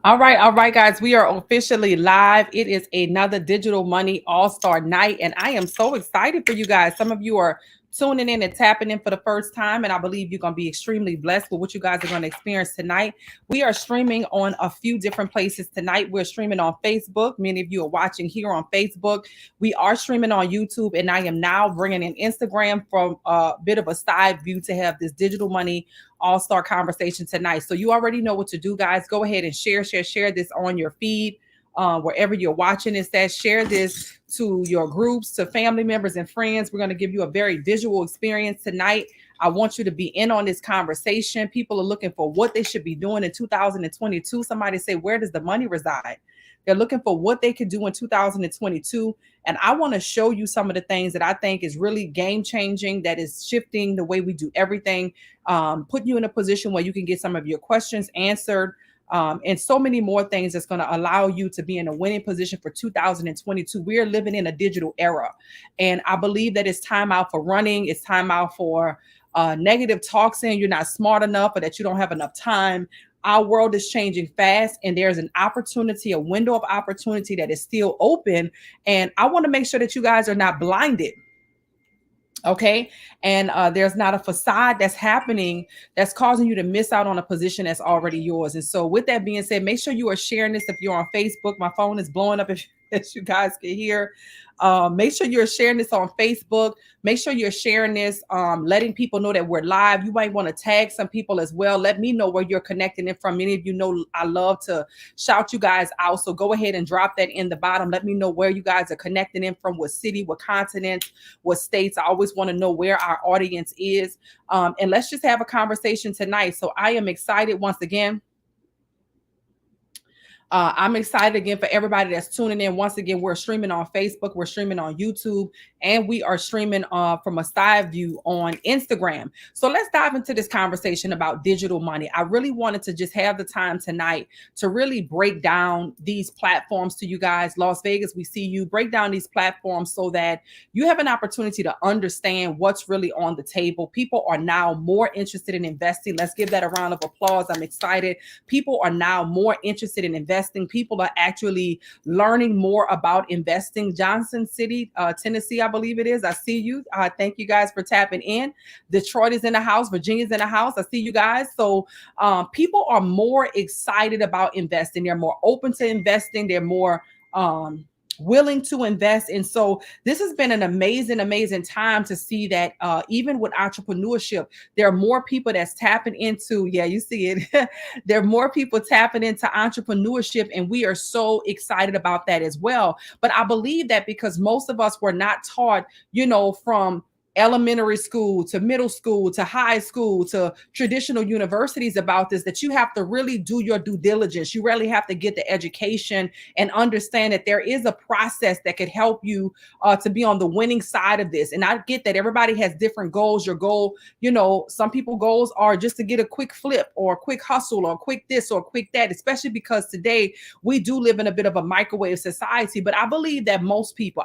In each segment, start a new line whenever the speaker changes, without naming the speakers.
All right, guys. We are officially live. It is another Digital Money All Star Night, and I am so excited for you guys. Some of you are tuning in and tapping in for the first time, and I believe you're going to be extremely blessed with what you guys are going to experience tonight. We are streaming on a few different places tonight. We're streaming on Facebook. Many of you are watching here on Facebook. We are streaming on YouTube, and I am now bringing in Instagram from a bit of a side view to have this Digital Money all-star conversation tonight. So you already know what to do, guys. Go ahead and share this on your feed, wherever you're watching this at. Share this to your groups, to family members and friends. We're going to give you a very visual experience tonight. I want you to be in on this conversation. People are looking for what they should be doing in 2022. Somebody say, where does the money reside? They're looking for what they could do in 2022. And I want to show you some of the things that I think is really game changing, that is shifting the way we do everything, putting you in a position where you can get some of your questions answered, and so many more things that's going to allow you to be in a winning position for 2022. We are living in a digital era. And I believe that it's time out for running. It's time out for negative talk saying you're not smart enough or that you don't have enough time. Our world is changing fast, and there's an opportunity, a window of opportunity that is still open. And I want to make sure that you guys are not blinded. Okay. And there's not a facade that's happening that's causing you to miss out on a position that's already yours. And so, with that being said, make sure you are sharing this. If you're on Facebook, my phone is blowing up, if as you guys can hear. Make sure you're sharing this on Facebook. Make sure you're sharing this, letting people know that we're live. You might want to tag some people as well. Let me know where you're connecting in from. Many of you know I love to shout you guys out. So go ahead and drop that in the bottom. Let me know where you guys are connecting in from, what city, what continent, what states. I always want to know where our audience is. And let's just have a conversation tonight. So I am excited once again. I'm excited again for everybody that's tuning in. Once again, we're streaming on Facebook, we're streaming on YouTube, and we are streaming from a side view on Instagram. So let's dive into this conversation about digital money. I really wanted to just have the time tonight to really break down these platforms to you guys. Las Vegas, we see you. Break down these platforms so that you have an opportunity to understand what's really on the table. People are now more interested in investing. Let's give that a round of applause. I'm excited. People are now more interested in investing. People are actually learning more about investing. Johnson City, Tennessee, I believe it is. I see you. Thank you guys for tapping in. Detroit is in the house. Virginia's in the house. I see you guys. So people are more excited about investing. They're more open to investing. They're more willing to invest. And so this has been an amazing time to see that even with entrepreneurship, there are more people that's tapping into, yeah, you see it. There are more people tapping into entrepreneurship, and we are so excited about that as well. But I believe that because most of us were not taught, from elementary school to middle school to high school to traditional universities about this, that you have to really do your due diligence. You really have to get the education and understand that there is a process that could help you to be on the winning side of this. And I get that everybody has different goals. Your goal, some people goals are just to get a quick flip or a quick hustle or a quick this or a quick that, especially because today we do live in a bit of a microwave society. But I believe that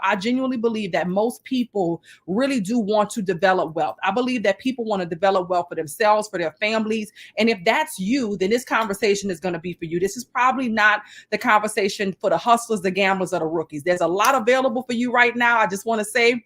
I genuinely believe that most people really do want to develop wealth. I believe that people want to develop wealth for themselves, for their families. And if that's you, then this conversation is going to be for you. This is probably not the conversation for the hustlers, the gamblers, or the rookies. There's a lot available for you right now. I just want to say,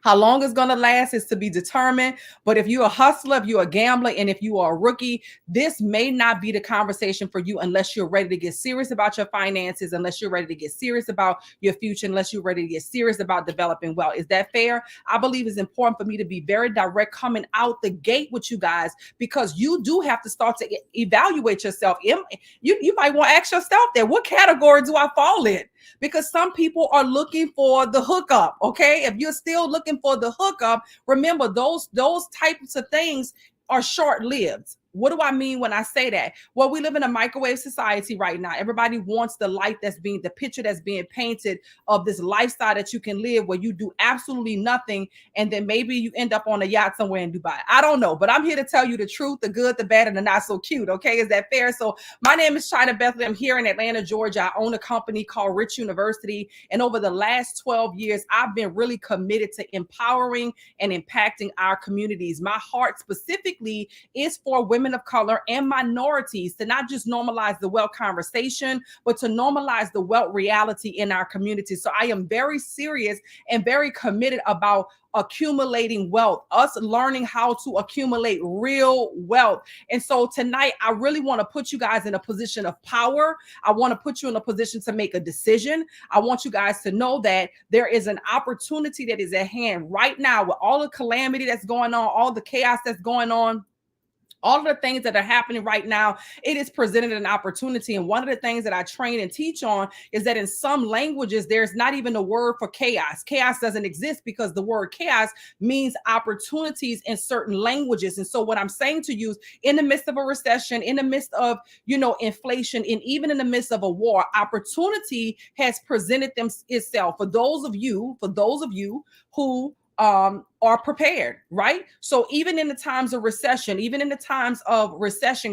how long it's going to last is to be determined. But if you're a hustler, if you're a gambler, and if you are a rookie, this may not be the conversation for you unless you're ready to get serious about your finances, unless you're ready to get serious about your future, unless you're ready to get serious about developing wealth. Is that fair? I believe it's important for me to be very direct coming out the gate with you guys, because you do have to start to evaluate yourself. You might want to ask yourself that, what category do I fall in? Because some people are looking for the hookup. Okay. If you're still looking for the hookup, remember those types of things are short-lived. What do I mean when I say that? Well, we live in a microwave society right now. Everybody wants the picture that's being painted of this lifestyle that you can live where you do absolutely nothing. And then maybe you end up on a yacht somewhere in Dubai. I don't know, but I'm here to tell you the truth, the good, the bad, and the not so cute. Okay. Is that fair? So my name is China Bethlehem. I'm here in Atlanta, Georgia. I own a company called Rich University. And over the last 12 years, I've been really committed to empowering and impacting our communities. My heart specifically is for women women of color, and minorities to not just normalize the wealth conversation, but to normalize the wealth reality in our community. So I am very serious and very committed about accumulating wealth, us learning how to accumulate real wealth. And so tonight, I really want to put you guys in a position of power. I want to put you in a position to make a decision. I want you guys to know that there is an opportunity that is at hand right now with all the calamity that's going on, all the chaos that's going on. All of the things that are happening right now, it is presented an opportunity. And one of the things that I train and teach on is that in some languages, there's not even a word for chaos. Chaos doesn't exist because the word chaos means opportunities in certain languages. And so what I'm saying to you is, in the midst of a recession, in the midst of, inflation, and even in the midst of a war, opportunity has presented itself for those of you who are prepared, right? So even in the times of recession,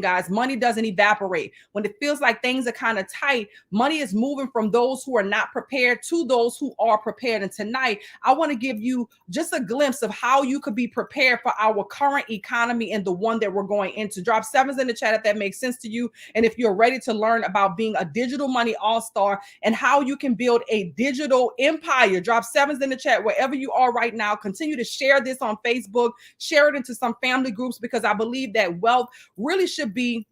guys, money doesn't evaporate. When it feels like things are kind of tight, money is moving from those who are not prepared to those who are prepared. And tonight, I want to give you just a glimpse of how you could be prepared for our current economy and the one that we're going into. Drop sevens in the chat if that makes sense to you. And if you're ready to learn about being a digital money all-star and how you can build a digital empire, drop sevens in the chat wherever you are right now. Continue to share this on Facebook, share it into some family groups, because I believe that wealth really should be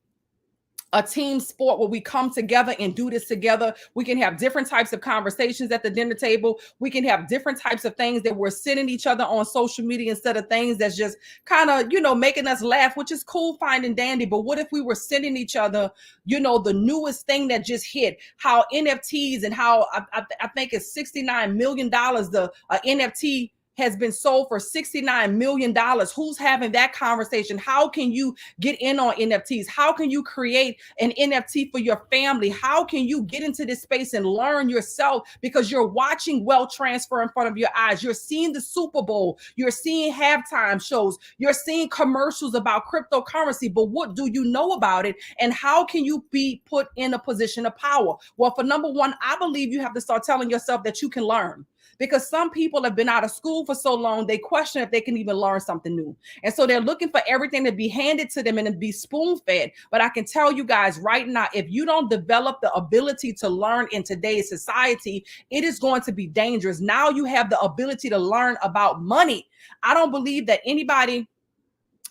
a team sport where we come together and do this together. We can have different types of conversations at the dinner table. We can have different types of things that we're sending each other on social media instead of things that's just kind of, making us laugh, which is cool, fine and dandy. But what if we were sending each other, the newest thing that just hit, how NFTs and how I think it's $69 million, the NFT has been sold for $69 million. Who's having that conversation? How can you get in on NFTs? How can you create an NFT for your family? How can you get into this space and learn yourself? Because you're watching wealth transfer in front of your eyes. You're seeing the Super Bowl. You're seeing halftime shows. You're seeing commercials about cryptocurrency. But what do you know about it? And how can you be put in a position of power? Well, for number one, I believe you have to start telling yourself that you can learn. Because some people have been out of school for so long, they question if they can even learn something new. And so they're looking for everything to be handed to them and to be spoon-fed. But I can tell you guys right now, if you don't develop the ability to learn in today's society, it is going to be dangerous. Now you have the ability to learn about money. I don't believe that anybody...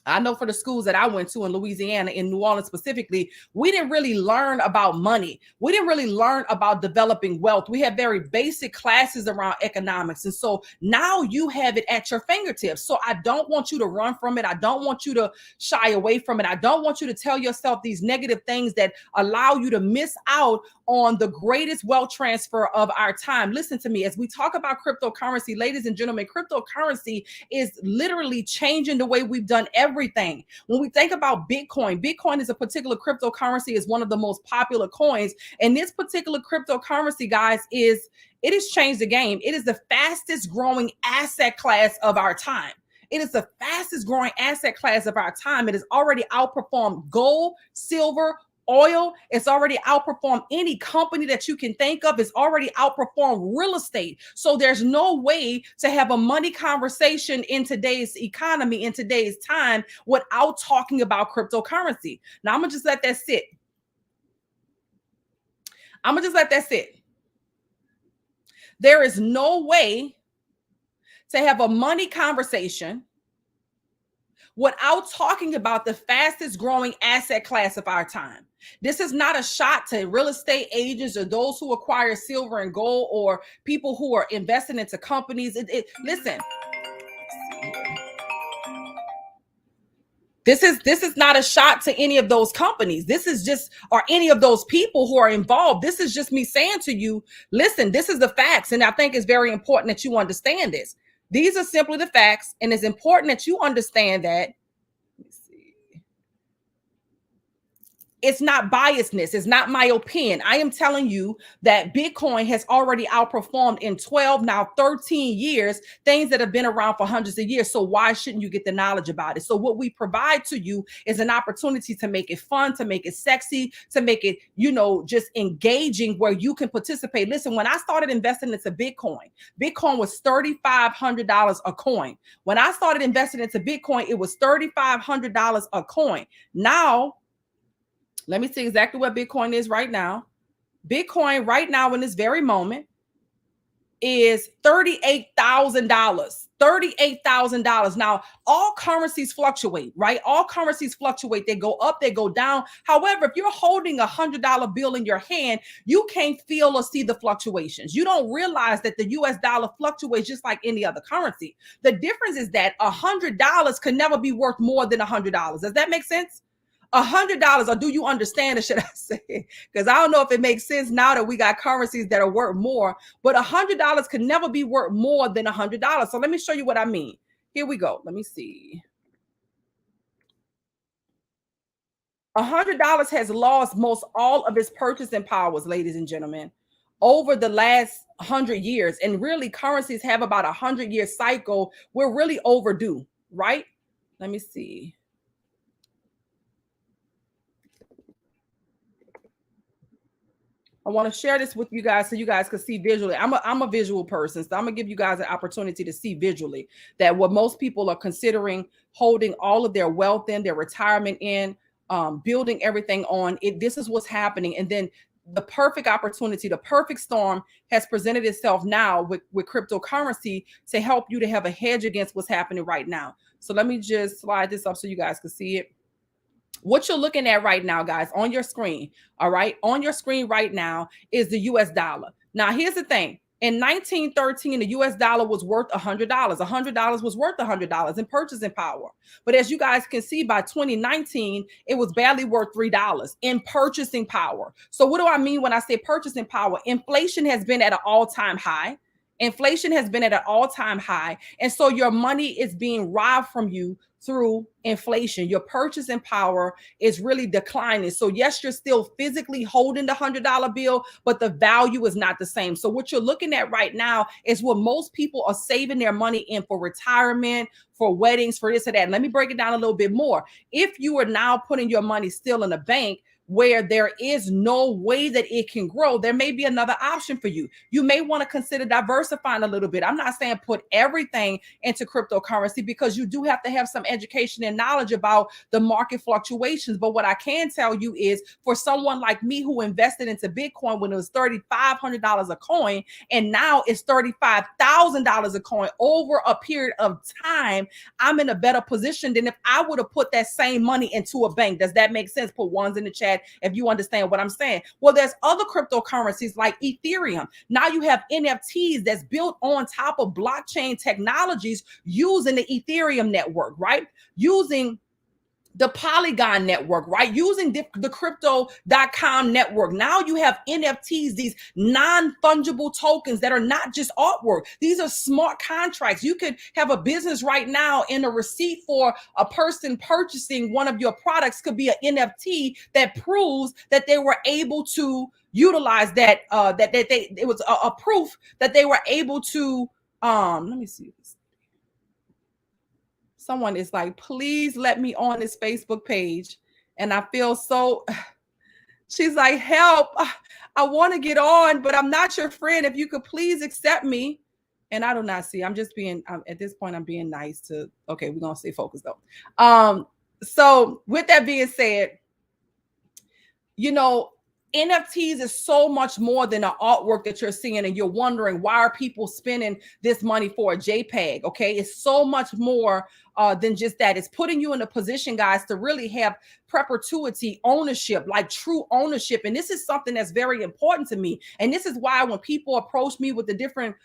I know for the schools that I went to in Louisiana, in New Orleans specifically, we didn't really learn about money. We didn't really learn about developing wealth. We had very basic classes around economics. And so now you have it at your fingertips. So I don't want you to run from it. I don't want you to shy away from it. I don't want you to tell yourself these negative things that allow you to miss out on the greatest wealth transfer of our time. Listen to me, as we talk about cryptocurrency, ladies and gentlemen, cryptocurrency is literally changing the way we've done everything. When we think about Bitcoin is a particular cryptocurrency, is one of the most popular coins. And this particular cryptocurrency, guys, it has changed the game. It is the fastest growing asset class of our time. It is the fastest growing asset class of our time. It has already outperformed gold, silver, oil. It's already outperformed any company that you can think of. It's already outperformed real estate. So there's no way to have a money conversation in today's economy, in today's time, without talking about cryptocurrency. Now, I'm going to just let that sit. There is no way to have a money conversation without talking about the fastest growing asset class of our time. This is not a shot to real estate agents or those who acquire silver and gold or people who are investing into companies. Listen, this is not a shot to any of those companies. This is just, or any of those people who are involved. This is just me saying to you, listen, this is the facts. And I think it's very important that you understand this. These are simply the facts. And it's important that you understand that. Let me see. It's not biasness. It's not my opinion. I am telling you that Bitcoin has already outperformed in 12, now 13 years, things that have been around for hundreds of years. So why shouldn't you get the knowledge about it? So what we provide to you is an opportunity to make it fun, to make it sexy, to make it, just engaging where you can participate. Listen, when I started investing into Bitcoin was $3,500 a coin. When I started investing into Bitcoin, it was $3,500 a coin. Now, let me see exactly what Bitcoin is right now. Bitcoin right now in this very moment is $38,000. $38,000. Now, all currencies fluctuate, right? All currencies fluctuate. They go up, they go down. However, if you're holding a $100 bill in your hand, you can't feel or see the fluctuations. You don't realize that the US dollar fluctuates just like any other currency. The difference is that $100 can never be worth more than $100. Does that make sense? $100, or do you understand it, should I say? Because I don't know if it makes sense now that we got currencies that are worth more, but $100 can never be worth more than $100. So let me show you what I mean. Here we go. Let me see. $100 has lost most all of its purchasing powers, ladies and gentlemen, over the last 100 years. And really, currencies have about a 100-year cycle. We're really overdue, right? Let me see. I want to share this with you guys so you guys can see visually. I'm a visual person, so I'm gonna give you guys an opportunity to see visually that what most people are considering holding all of their wealth in, their retirement in, building everything on it. This is what's happening, and then the perfect opportunity, the perfect storm has presented itself now with cryptocurrency to help you to have a hedge against what's happening right now. So let me just slide this up so you guys can see it. What you're looking at right now, guys, on your screen, all right, on your screen right now is the US dollar. Now, here's the thing. In 1913, the US dollar was worth $100. $100 was worth $100 in purchasing power. But as you guys can see, by 2019, it was barely worth $3 in purchasing power. So what do I mean when I say purchasing power? Inflation has been at an all-time high. Inflation has been at an all-time high. And so your money is being robbed from you through inflation. Your purchasing power is really declining. So yes, you're still physically holding the $100 bill, but the value is not the same. So what you're looking at right now is what most people are saving their money in for retirement, for weddings, for this or that. And let me break it down a little bit more. If you are now putting your money still in a bank, where there is no way that it can grow, there may be another option for you. You may want to consider diversifying a little bit. I'm not saying put everything into cryptocurrency, because you do have to have some education and knowledge about the market fluctuations. But what I can tell you is, for someone like me who invested into Bitcoin when it was $3,500 a coin, and now it's $35,000 a coin over a period of time, I'm in a better position than if I would have put that same money into a bank. Does that make sense? Put ones in the chat if you understand what I'm saying. Well, there's other cryptocurrencies like Ethereum. Now you have NFTs that's built on top of blockchain technologies using the Ethereum network, right? Using the Polygon network, right? Using the crypto.com network. Now you have NFTs, these non-fungible tokens that are not just artwork. These are smart contracts. You could have a business right now, and a receipt for a person purchasing one of your products could be an NFT that proves that they were able to utilize that, it was a proof that they were able to, let me see this. Someone is like, please let me on this Facebook page. And I feel so, she's like, help. I want to get on, but I'm not your friend. If you could please accept me. And I do not see, I'm just being, at this point, I'm being nice to, okay, we're going to stay focused though. So with that being said, NFTs is so much more than an artwork that you're seeing, and you're wondering, why are people spending this money for a JPEG? Okay, it's so much more than just that. It's putting you in a position, guys, to really have perpetuity ownership, like true ownership. And this is something that's very important to me. And this is why when people approach me with the different,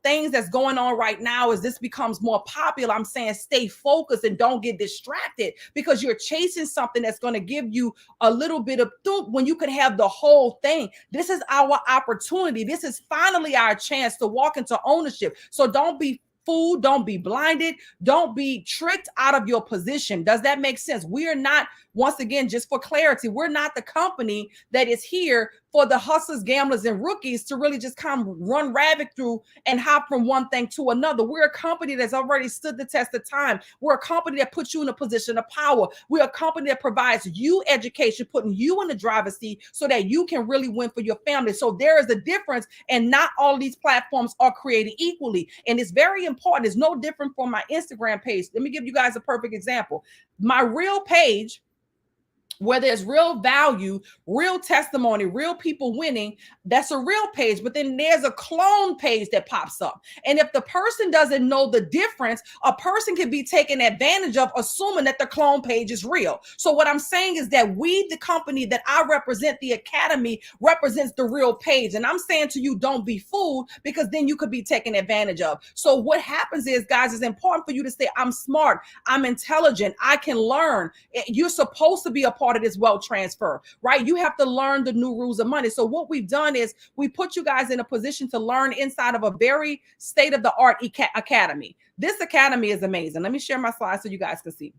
things that's going on right now, as this becomes more popular, I'm saying stay focused and don't get distracted, because you're chasing something that's going to give you a little bit of thump when you could have the whole thing. This is our opportunity. This is finally our chance to walk into ownership. So don't be fooled. Don't be blinded. Don't be tricked out of your position. Does that make sense? We are not, once again, just for clarity, we're not the company that is here for the hustlers, gamblers, and rookies to really just come run rabbit through and hop from one thing to another. We're a company that's already stood the test of time. We're a company that puts you in a position of power. We're a company that provides you education, putting you in the driver's seat so that you can really win for your family. So there is a difference, and not all these platforms are created equally. And it's very important. It's no different from my Instagram page. Let me give you guys a perfect example. My real page, where there's real value, real testimony, real people winning, that's a real page. But then there's a clone page that pops up. And if the person doesn't know the difference, a person can be taken advantage of, assuming that the clone page is real. So what I'm saying is that we, the company that I represent, the Academy, represents the real page. And I'm saying to you, don't be fooled, because then you could be taken advantage of. So what happens is, guys, it's important for you to say, I'm smart, I'm intelligent, I can learn. You're supposed to be a part of this wealth transfer, right? You have to learn the new rules of money. So what we've done is we put you guys in a position to learn inside of a very state-of-the-art academy. This academy is amazing. Let me share my slides so you guys can see.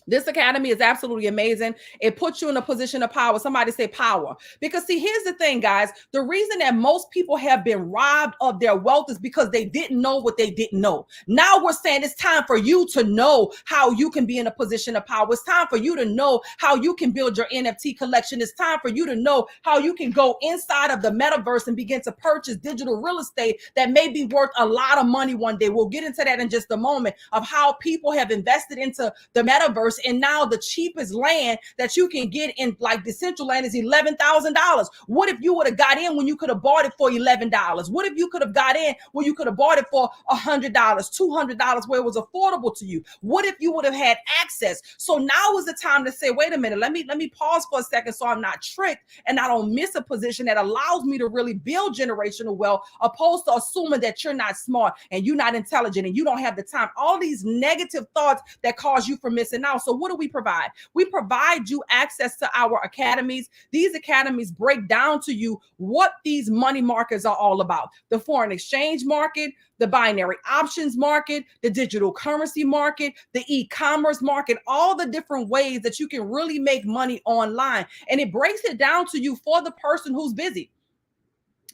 This academy is absolutely amazing. It puts you in a position of power. Somebody say power. Because see, here's the thing, guys. The reason that most people have been robbed of their wealth is because they didn't know what they didn't know. Now we're saying it's time for you to know how you can be in a position of power. It's time for you to know how you can build your NFT collection. It's time for you to know how you can go inside of the metaverse and begin to purchase digital real estate that may be worth a lot of money one day. We'll get into that in just a moment, of how people have invested into the metaverse. And now the cheapest land that you can get in like Decentraland is $11,000. What if you would have got in when you could have bought it for $11? What if you could have got in when you could have bought it for $100, $200, where it was affordable to you? What if you would have had access? So now is the time to say, wait a minute, let me pause for a second so I'm not tricked and I don't miss a position that allows me to really build generational wealth, opposed to assuming that you're not smart and you're not intelligent and you don't have the time. All these negative thoughts that cause you from missing out. So what do we provide? We provide you access to our academies. These academies break down to you what these money markets are all about. The foreign exchange market, the binary options market, the digital currency market, the e-commerce market, all the different ways that you can really make money online. And it breaks it down to you for the person who's busy.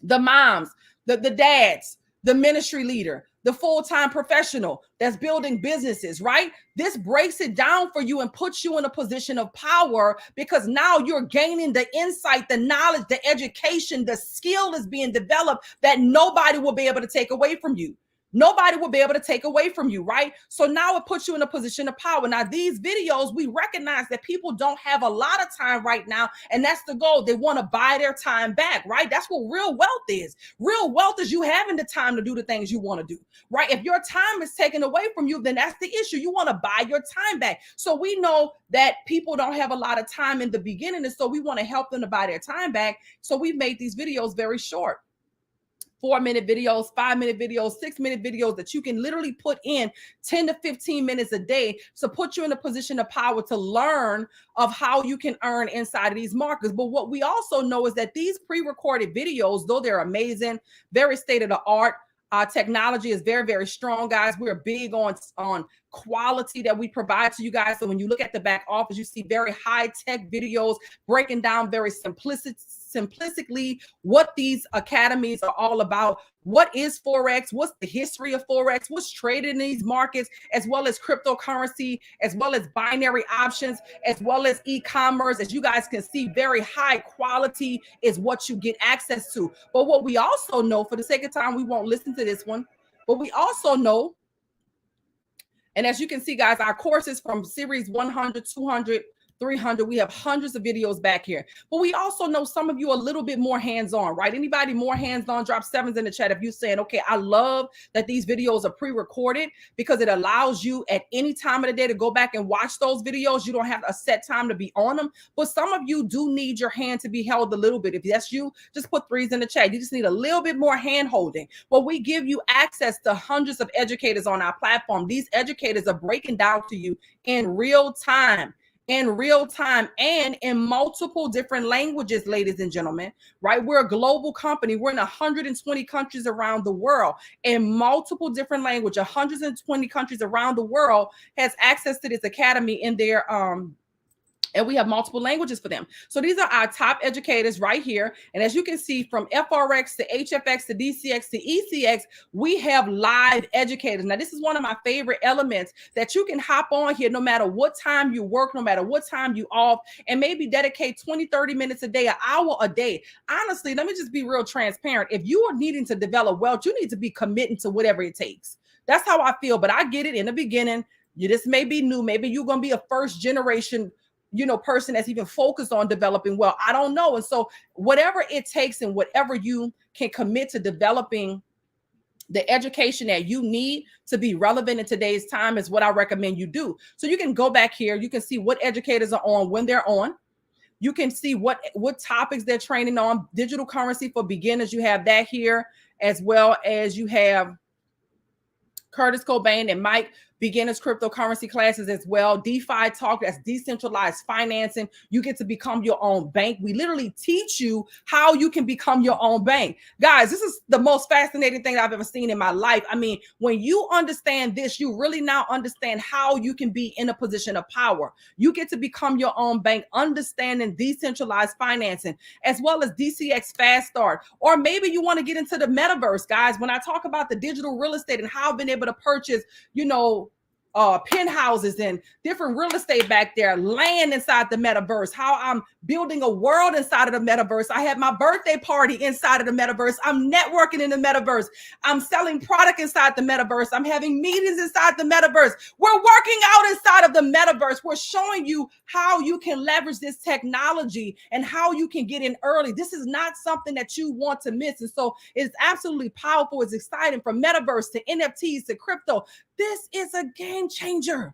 The moms, the dads, the ministry leader, the full-time professional that's building businesses, right? This breaks it down for you and puts you in a position of power, because now you're gaining the insight, the knowledge, the education, the skill is being developed that nobody will be able to take away from you. Nobody will be able to take away from you, right? So now it puts you in a position of power. Now, these videos, we recognize that people don't have a lot of time right now, and that's the goal. They want to buy their time back, right? That's what real wealth is. Real wealth is you having the time to do the things you want to do, right? If your time is taken away from you, then that's the issue. You want to buy your time back. So we know that people don't have a lot of time in the beginning, and so we want to help them to buy their time back. So we've made these videos very short. 4-minute videos, 5-minute videos, 6-minute videos that you can literally put in 10 to 15 minutes a day to put you in a position of power to learn of how you can earn inside of these markets. But what we also know is that these pre-recorded videos, though they're amazing, very state of the art, technology is very, very strong, guys. We're big on quality that we provide to you guys. So when you look at the back office, you see very high tech videos breaking down very simplistically what these academies are all about. What is Forex? What's the history of Forex? What's traded in these markets, as well as cryptocurrency, as well as binary options, as well as e-commerce. As you guys can see, very high quality is what you get access to. But what we also know, for the sake of time, we won't listen to this one, but we also know, and as you can see, guys, our courses from series 100, 200, 300, we have hundreds of videos back here. But we also know some of you are a little bit more hands-on, right? Anybody more hands-on, drop 7s in the chat if you're saying, okay, I love that these videos are pre-recorded, because it allows you at any time of the day to go back and watch those videos. You don't have a set time to be on them. But some of you do need your hand to be held a little bit. If that's you, just put 3s in the chat. You just need a little bit more hand holding. But we give you access to hundreds of educators on our platform. These educators are breaking down to you in real time. in real time and in multiple different languages, ladies and gentlemen, right? We're a global company. We're in 120 countries around the world in multiple different languages. 120 countries around the world has access to this academy in their and we have multiple languages for them. So these are our top educators right here. And as you can see, from FRX to HFX to DCX to ECX, we have live educators. Now, this is one of my favorite elements, that you can hop on here no matter what time you work, no matter what time you off, and maybe dedicate 20, 30 minutes a day, an hour a day. Honestly, let me just be real transparent. If you are needing to develop wealth, you need to be committing to whatever it takes. That's how I feel. But I get it in the beginning. You just may be new. Maybe you're going to be a first generation person that's even focused on developing well. I don't know. And so whatever it takes and whatever you can commit to developing the education that you need to be relevant in today's time is what I recommend you do. So you can go back here. You can see what educators are on when they're on. You can see what topics they're training on. Digital currency for beginners, you have that here, as well as you have Curtis Cobain and Mike beginners cryptocurrency classes as well. DeFi talk, that's decentralized financing. You get to become your own bank. We literally teach you how you can become your own bank. Guys, this is the most fascinating thing I've ever seen in my life. I mean, when you understand this, you really now understand how you can be in a position of power. You get to become your own bank, understanding decentralized financing, as well as DCX Fast Start. Or maybe you want to get into the metaverse, guys. When I talk about the digital real estate and how I've been able to purchase, penthouses and different real estate back there, land inside the metaverse, how I'm building a world inside of the metaverse. I had my birthday party inside of the metaverse. I'm networking in the metaverse. I'm selling product inside the metaverse. I'm having meetings inside the metaverse. We're working out inside of the metaverse. We're showing you how you can leverage this technology and how you can get in early. This is not something that you want to miss. And so it's absolutely powerful. It's exciting, from metaverse to NFTs to crypto. This is a game changer.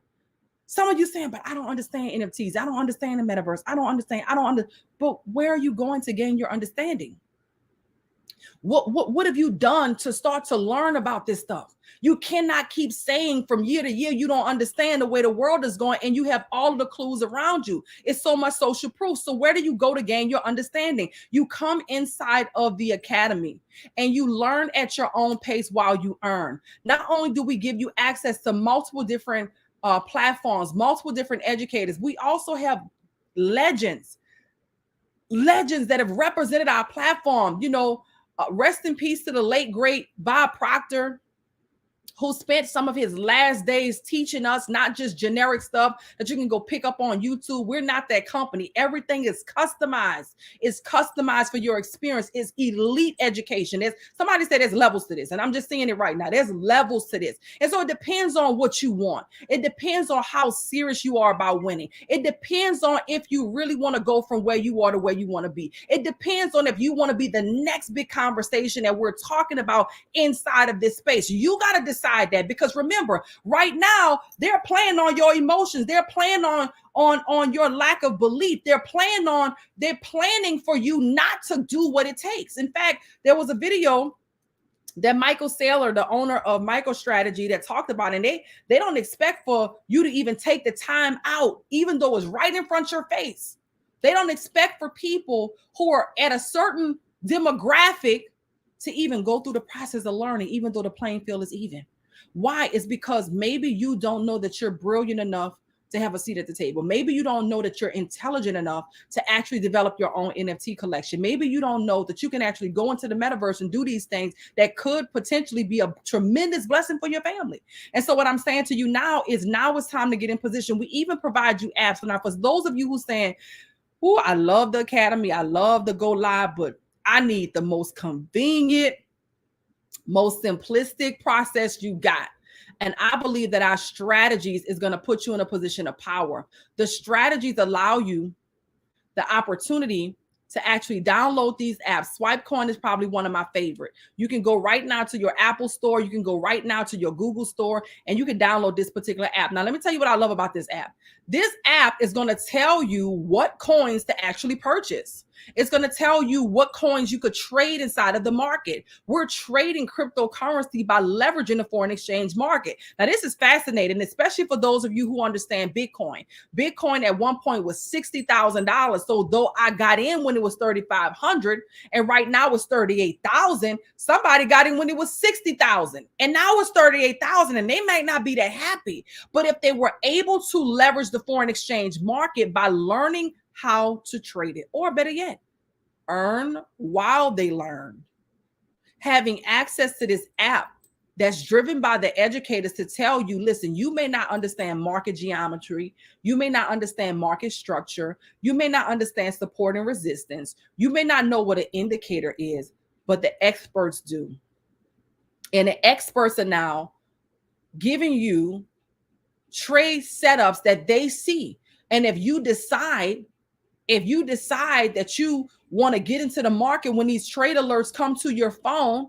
Some of you saying, but I don't understand NFTs. I don't understand the metaverse. I don't understand. But where are you going to gain your understanding? What have you done to start to learn about this stuff? You cannot keep saying from year to year you don't understand the way the world is going, and you have all of the clues around you. It's so much social proof. So where do you go to gain your understanding? You come inside of the academy and you learn at your own pace while you earn. Not only do we give you access to multiple different platforms, multiple different educators, we also have legends that have represented our platform. Rest in peace to the late, great Bob Proctor, who spent some of his last days teaching us not just generic stuff that you can go pick up on YouTube. We're not that company. Everything is customized. It's customized for your experience. It's elite education. Somebody said there's levels to this, and I'm just seeing it right now. There's levels to this. And so it depends on what you want. It depends on how serious you are about winning. It depends on if you really want to go from where you are to where you want to be. It depends on if you want to be the next big conversation that we're talking about inside of this space. You got to decide that, because remember, right now they're playing on your emotions. They're playing on your lack of belief. They're planning for you not to do what it takes. In fact, there was a video that Michael Saylor, the owner of MicroStrategy, that talked about, and they don't expect for you to even take the time out, even though it's right in front of your face. They don't expect for people who are at a certain demographic to even go through the process of learning, even though the playing field is even. Why? It's because maybe you don't know that you're brilliant enough to have a seat at the table. Maybe you don't know that you're intelligent enough to actually develop your own NFT collection. Maybe you don't know that you can actually go into the metaverse and do these things that could potentially be a tremendous blessing for your family. And so what I'm saying to you now is it's time to get in position. We even provide you apps. So now for those of you who are saying, oh, I love the academy, I love the go live, but I need the most convenient, most simplistic process you got. And I believe that our strategies is going to put you in a position of power. The strategies allow you the opportunity to actually download these apps. SwipeCoin is probably one of my favorite. You can go right now to your Apple store. You can go right now to your Google store, and you can download this particular app. Now, let me tell you what I love about this app. This app is going to tell you what coins to actually purchase. It's going to tell you what coins you could trade inside of the market. We're trading cryptocurrency by leveraging the foreign exchange market. Now, this is fascinating, especially for those of you who understand Bitcoin. Bitcoin at one point was $60,000. So though I got in when it was 3,500 and right now it's 38,000, somebody got in when it was 60,000 and now it's 38,000, and they might not be that happy. But if they were able to leverage the foreign exchange market by learning how to trade it, or better yet, earn while they learn, having access to this app that's driven by the educators to tell you, listen, you may not understand market geometry, you may not understand market structure, you may not understand support and resistance, you may not know what an indicator is, but the experts do. And the experts are now giving you trade setups that they see. And if you decide that you want to get into the market when these trade alerts come to your phone,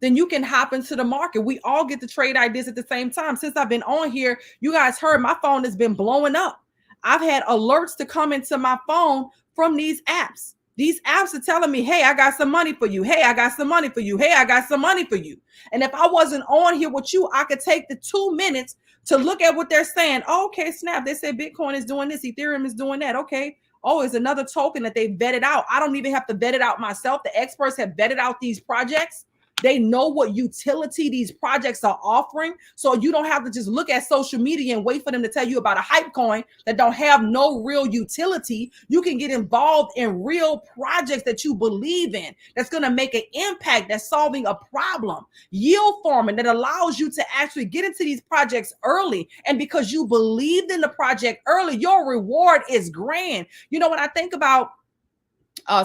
then you can hop into the market. We all get the trade ideas at the same time. Since I've been on here, you guys heard my phone has been blowing up. I've had alerts to come into my phone from these apps. These apps are telling me, hey, I got some money for you. Hey, I got some money for you. Hey, I got some money for you. And if I wasn't on here with you, I could take the 2 minutes to look at what they're saying. Oh, okay, snap. They said Bitcoin is doing this. Ethereum is doing that. Okay. Oh, it's another token that they vetted out. I don't even have to vet it out myself. The experts have vetted out these projects. They know what utility these projects are offering. So you don't have to just look at social media and wait for them to tell you about a hype coin that don't have no real utility. You can get involved in real projects that you believe in, that's going to make an impact, that's solving a problem. Yield farming that allows you to actually get into these projects early. And because you believed in the project early, your reward is grand. You know, when I think about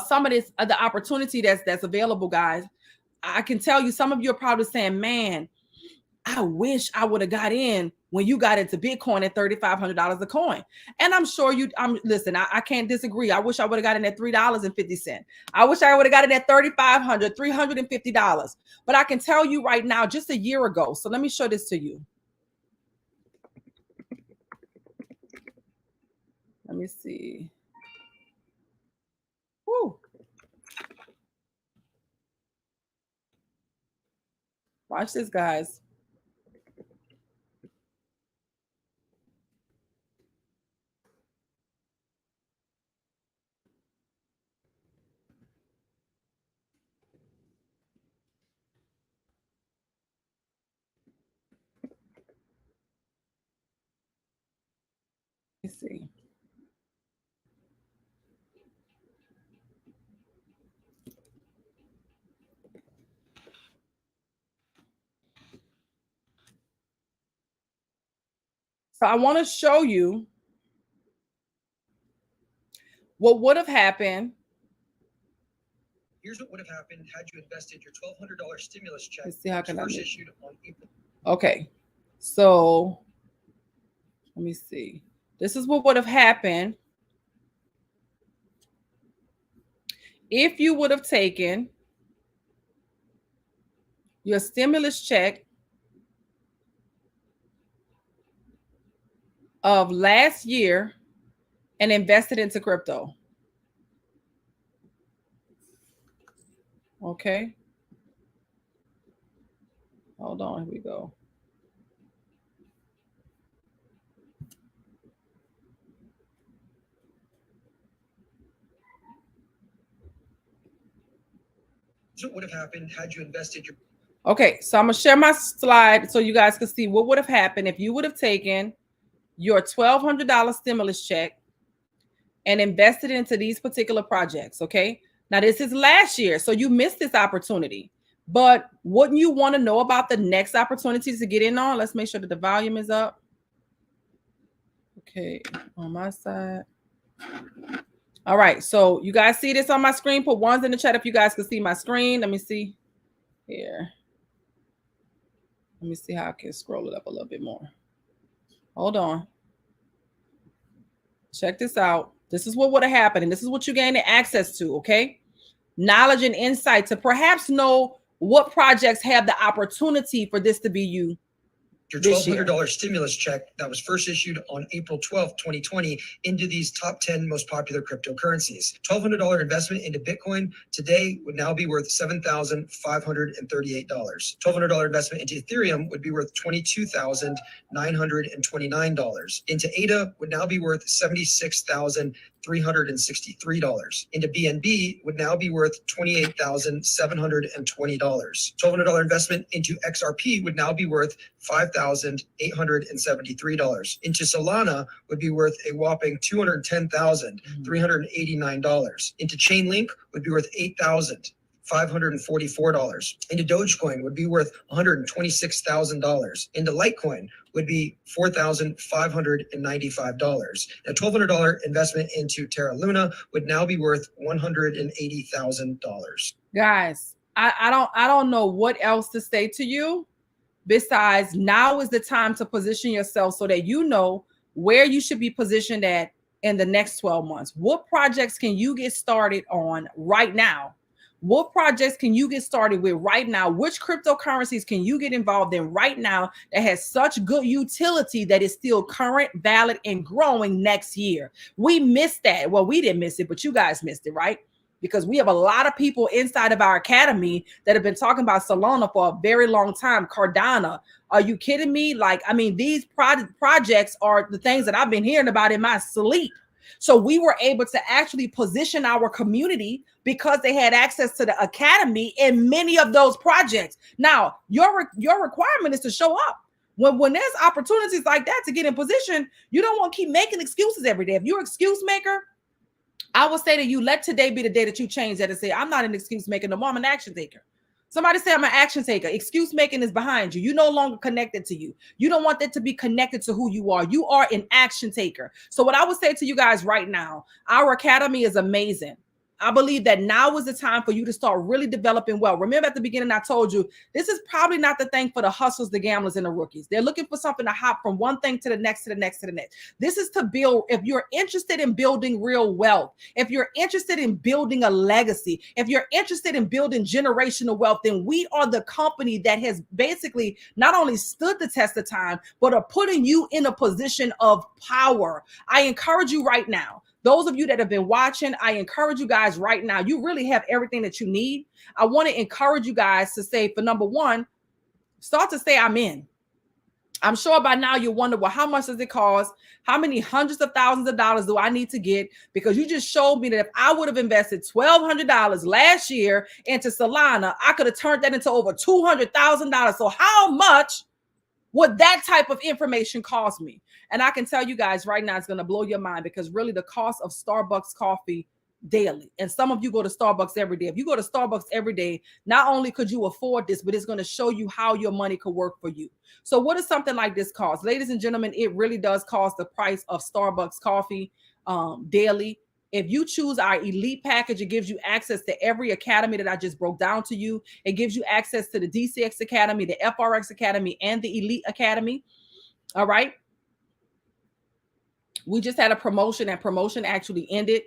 some of this, the opportunity that's available, guys, I can tell you some of you are probably saying, man, I wish I would have got in when you got into Bitcoin at $3,500 a coin. And I'm sure listen, I can't disagree. I wish I would have got in at $3.50. I wish I would have got in at $3,500, $350. But I can tell you right now, just a year ago. So let me show this to you. Let me see. Woo. Watch this, guys. Let's see. So I want to show you what would have happened.
Here's what would have happened had you invested your $1,200 stimulus check.
Let's see, how can I
first issued on April.
Okay, so let me see. This is what would have happened if you would have taken your stimulus check of last year and invested into crypto. Okay. Hold on, here we go.
What would have happened had you invested your...
Okay, so I'm gonna share my slide so you guys can see what would have happened if you would have taken your $1,200 stimulus check and invested into these particular projects. Okay, now this is last year, so you missed this opportunity. But wouldn't you want to know about the next opportunities to get in on? Let's make sure that the volume is up. Okay, on my side. All right, so you guys see this on my screen? Put ones in the chat if you guys can see my screen. Let me see here. Let me see how I can scroll it up a little bit more. Hold on. Check this out. This is what would have happened, and this is what you gain access to, okay? Knowledge and insight to perhaps know what projects have the opportunity for this to be you
your
this year.
$1,200 stimulus check that was first issued on April 12th, 2020 into these top 10 most popular cryptocurrencies. $1,200 investment into Bitcoin today would now be worth $7,538. $1,200 investment into Ethereum would be worth $22,929. Into ADA would now be worth $76,363. Into BNB would now be worth $28,720. $1,200 investment into XRP would now be worth $5,873. Into Solana would be worth a whopping $210,389. Into Chainlink would be worth $8,544. Into Dogecoin would be worth $126,000. Into Litecoin would be $4,595. A $1,200 investment into Terra Luna would now be worth $180,000.
Guys, I don't know what else to say to you besides now is the time to position yourself so that you know where you should be positioned at in the next 12 months. What projects can you get started on right now? What projects can you get started with right now? Which cryptocurrencies can you get involved in right now that has such good utility that is still current, valid, and growing next year? We missed that. Well, we didn't miss it, but you guys missed it, right? Because we have a lot of people inside of our academy that have been talking about Solana for a very long time. Cardano. Are you kidding me? Like, I mean, these projects are the things that I've been hearing about in my sleep. So we were able to actually position our community because they had access to the academy in many of those projects. Now, your requirement is to show up. When there's opportunities like that to get in position, you don't want to keep making excuses every day. If you're an excuse maker, I would say to you, let today be the day that you change that and say, I'm not an excuse maker no more, I'm an action taker. Somebody say I'm an action taker. Excuse making is behind you. You're no longer connected to you. You don't want that to be connected to who you are. You are an action taker. So what I would say to you guys right now, our academy is amazing. I believe that now is the time for you to start really developing well. Remember at the beginning, I told you, this is probably not the thing for the hustlers, the gamblers, and the rookies. They're looking for something to hop from one thing to the next, to the next, to the next. This is to build, if you're interested in building real wealth, if you're interested in building a legacy, if you're interested in building generational wealth, then we are the company that has basically not only stood the test of time, but are putting you in a position of power. I encourage you right now. Those of you that have been watching, I encourage you guys right now. You really have everything that you need. I want to encourage you guys to say, for number one, start to say I'm in. I'm sure by now you wonder, well, how much does it cost? How many hundreds of thousands of dollars do I need to get? Because you just showed me that if I would have invested $1,200 last year into Solana, I could have turned that into over $200,000. So how much would that type of information cost me? And I can tell you guys right now, it's going to blow your mind, because really the cost of Starbucks coffee daily. And some of you go to Starbucks every day. If you go to Starbucks every day, not only could you afford this, but it's going to show you how your money could work for you. So what does something like this cost? Ladies and gentlemen, it really does cost the price of Starbucks coffee daily. If you choose our elite package, it gives you access to every academy that I just broke down to you. It gives you access to the DCX Academy, the FRX Academy, and the Elite Academy. All right. We just had a promotion, and promotion actually ended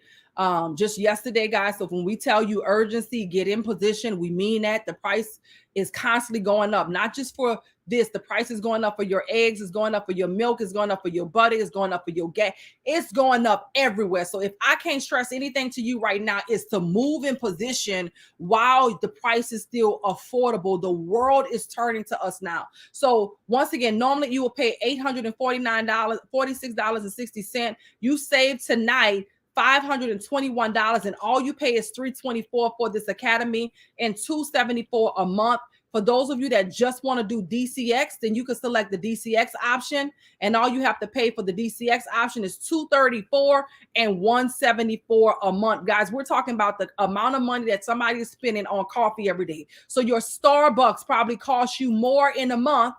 just yesterday, guys. So when we tell you urgency, get in position, we mean that. The price is constantly going up, not just for this. The price is going up for your eggs, it's going up for your milk, it's going up for your butter, it's going up for your gas, it's going up everywhere. So if I can't stress anything to you right now, is to move in position while the price is still affordable. The world is turning to us now. So once again, normally you will pay $849, $46.60. You save tonight $521, and all you pay is $324 for this academy and $274 a month. For those of you that just want to do DCX, then you can select the DCX option, and all you have to pay for the DCX option is $234 and $174 a month. Guys, we're talking about the amount of money that somebody is spending on coffee every day. So your Starbucks probably costs you more in a month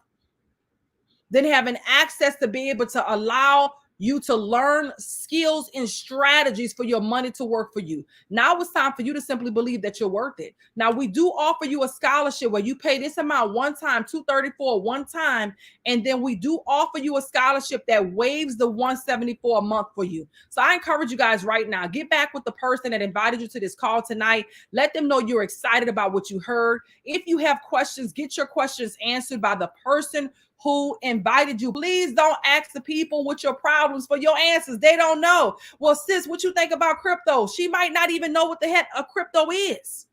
than having access to be able to allow you to learn skills and strategies for your money to work for you. Now it's time for you to simply believe that you're worth it. Now we do offer you a scholarship where you pay this amount one time, $234 one time, and then we do offer you a scholarship that waives the $174 a month for you. So I encourage you guys right now, get back with the person that invited you to this call tonight. Let them know you're excited about what you heard. If you have questions, get your questions answered by the person who invited you. Please don't ask the people with your problems for your answers. They don't know. Well, sis, what you think about crypto? She might not even know what the heck a crypto is.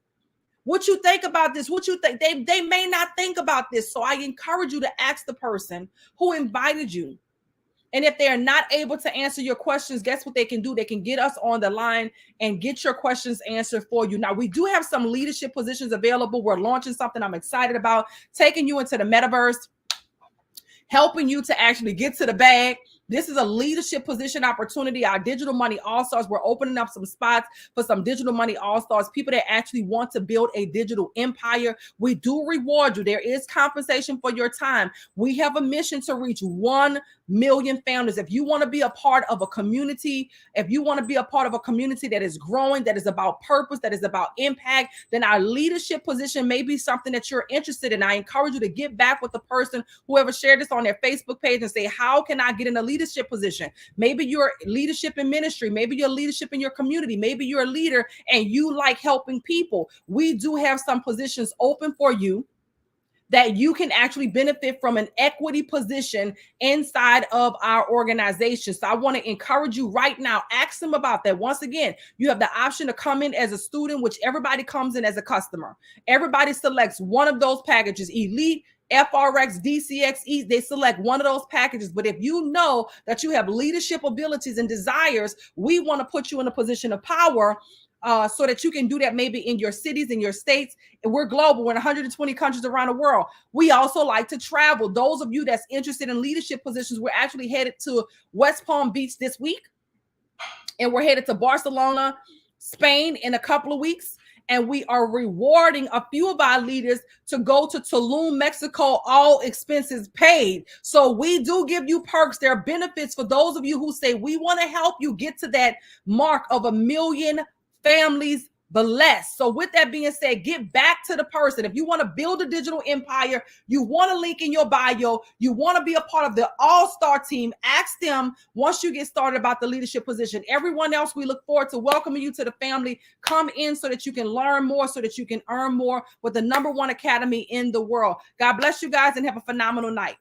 What you think about this? What you think? They may not think about this. So I encourage you to ask the person who invited you. And if they're not able to answer your questions, guess what they can do? They can get us on the line and get your questions answered for you. Now, we do have some leadership positions available. We're launching something I'm excited about, taking you into the metaverse, helping you to actually get to the bag. This is a leadership position opportunity. Our Digital Money All-Stars, we're opening up some spots for some Digital Money All-Stars, people that actually want to build a digital empire. We do reward you. There is compensation for your time. We have a mission to reach 1 million families. If you want to be a part of a community, if you want to be a part of a community that is growing, that is about purpose, that is about impact, then our leadership position may be something that you're interested in. I encourage you to get back with the person, whoever shared this on their Facebook page, and say, how can I get in a leadership position? Maybe you're leadership in ministry. Maybe you're leadership in your community. Maybe you're a leader and you like helping people. We do have some positions open for you that you can actually benefit from an equity position inside of our organization. So I want to encourage you right now, ask them about that. Once again, you have the option to come in as a student, which everybody comes in as a customer. Everybody selects one of those packages, Elite, FRX, DCX, they select one of those packages. But if you know that you have leadership abilities and desires, we want to put you in a position of power so that you can do that maybe in your cities, in your states. And we're global. We're in 120 countries around the world. We also like to travel. Those of you that's interested in leadership positions, we're actually headed to West Palm Beach this week. And we're headed to Barcelona, Spain in a couple of weeks. And we are rewarding a few of our leaders to go to Tulum, Mexico, all expenses paid. So we do give you perks. There are benefits for those of you who say, we want to help you get to that mark of 1 million families blessed. So with that being said, get back to the person. If you want to build a digital empire, you want to link in your bio, you want to be a part of the all-star team, ask them once you get started about the leadership position. Everyone else, we look forward to welcoming you to the family. Come in so that you can learn more, so that you can earn more with the #1 academy in the world. God bless you guys and have a phenomenal night.